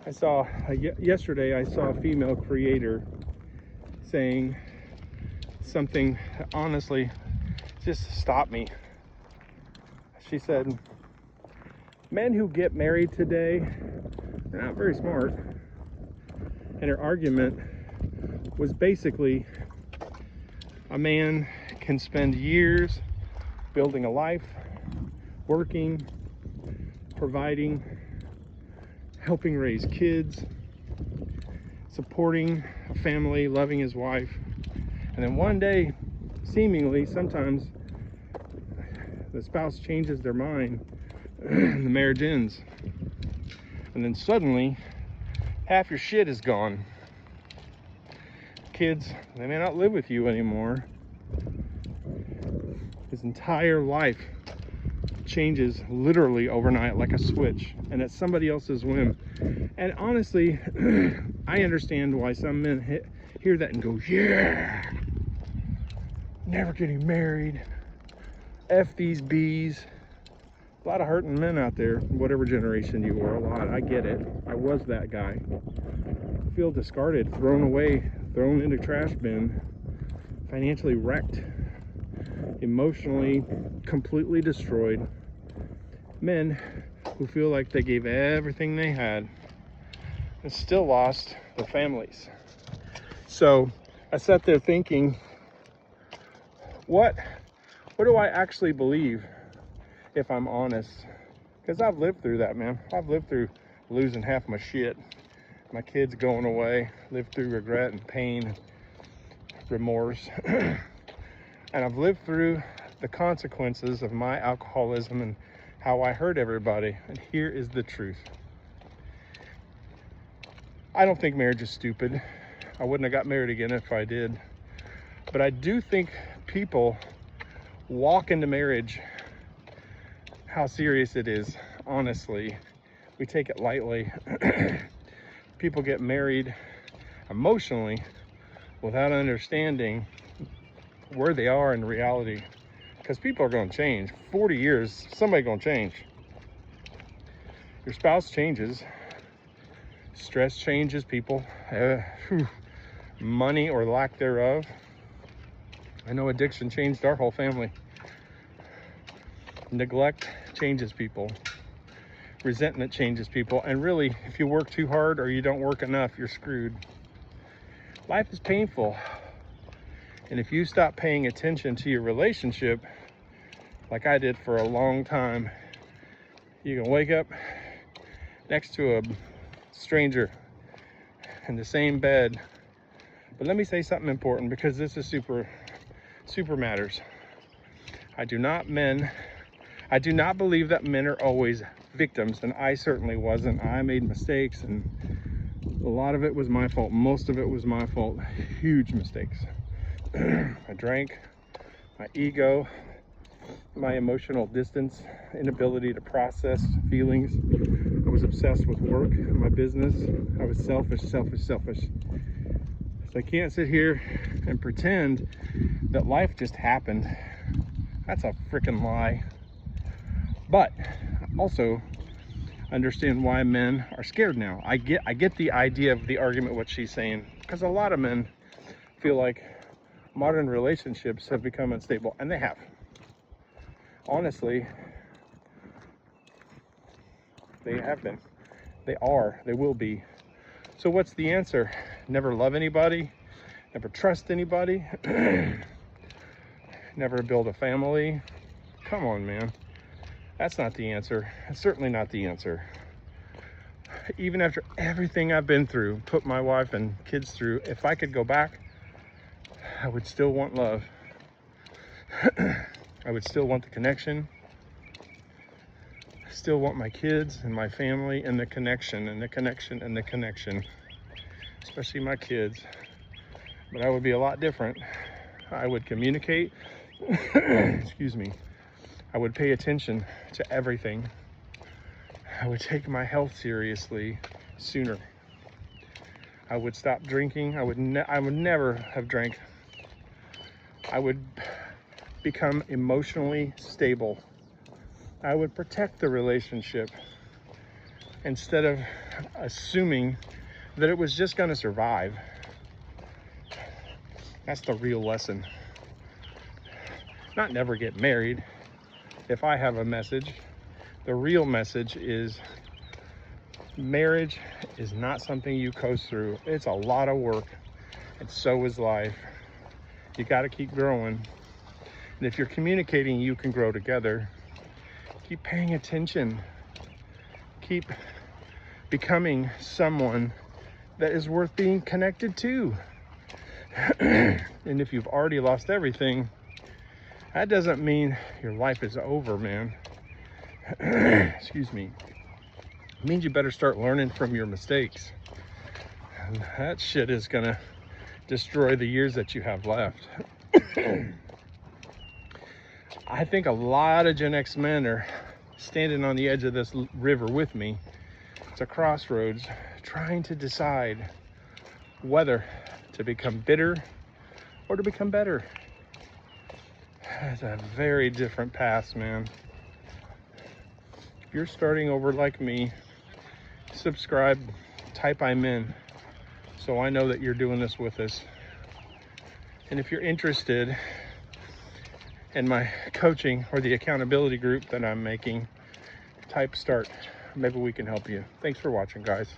I saw yesterday I saw a female creator saying something that honestly just stopped me. She said, men who get married today are not very smart. And her argument was basically a man can spend years building a life, working, providing, helping raise kids, supporting a family, loving his wife, and then one day, seemingly, sometimes the spouse changes their mind and the marriage ends. And then suddenly, half your shit is gone. Kids, they may not live with you anymore. His entire life changes literally overnight like a switch, and it's somebody else's whim. And honestly, I understand why some men hear that and go, yeah, never getting married, F these bees. A lot of hurting men out there, whatever generation you were, a lot. I get it. I was that guy. I feel discarded, thrown away, thrown into trash bin, financially wrecked, emotionally completely destroyed. Men who feel like they gave everything they had and still lost their families. So I sat there thinking, what do I actually believe if I'm honest? Because I've lived through that, man. I've lived through losing half my shit, my kids going away, lived through regret and pain, remorse. And I've lived through the consequences of my alcoholism and how I hurt everybody. And here is the truth. I don't think marriage is stupid. I wouldn't have got married again if I did. But I do think people walk into marriage how serious it is. Honestly, we take it lightly. People get married emotionally without understanding where they are in reality, because people are going to change. 40 years, somebody's going to change. Your spouse changes, stress changes people, money or lack thereof. I know addiction changed our whole family. Neglect changes people. Resentment changes people. And really, if you work too hard or you don't work enough, you're screwed. Life is painful. And if you stop paying attention to your relationship, like I did for a long time, you can wake up next to a stranger in the same bed. But let me say something important, because this is super matters. I do not believe that men are always victims, and I certainly wasn't. I made mistakes, and a lot of it was my fault. Most of it was my fault. Huge mistakes. I drank, my ego, my emotional distance, inability to process feelings. I was obsessed with work and my business. I was selfish. So I can't sit here and pretend that life just happened. That's a freaking lie. But also understand why men are scared now. I get the idea of the argument, what she's saying, because a lot of men feel like modern relationships have become unstable, and they have. Honestly, they have been. They are. They will be. So what's the answer? Never love anybody? Never trust anybody? Never build a family? Come on, man. That's not the answer. It's certainly not the answer. Even after everything I've been through, put my wife and kids through, if I could go back, I would still want love. I would still want the connection. I still want my kids and my family and the connection and the connection and the connection, especially my kids. But I would be a lot different. I would communicate. Excuse me. I would pay attention to everything. I would take my health seriously sooner. I would stop drinking. I would never have drank. I would become emotionally stable. I would protect the relationship. instead of assuming that it was just going to survive. That's the real lesson. Not never get married. If I have a message, the real message is marriage is not something you coast through. It's a lot of work, and so is life. You got to keep growing. And if you're communicating, you can grow together. Keep paying attention. Keep becoming someone that is worth being connected to. And if you've already lost everything, that doesn't mean your life is over, man. Excuse me. It means you better start learning from your mistakes. And that shit is gonna destroy the years that you have left. I think a lot of Gen X men are standing on the edge of this river with me. It's a crossroads, trying to decide whether to become bitter or to become better. It's a very different path, man. If you're starting over like me, subscribe, type I'm in, so I know that you're doing this with us. And if you're interested in my coaching or the accountability group that I'm making, type start. Maybe we can help you. Thanks for watching, guys.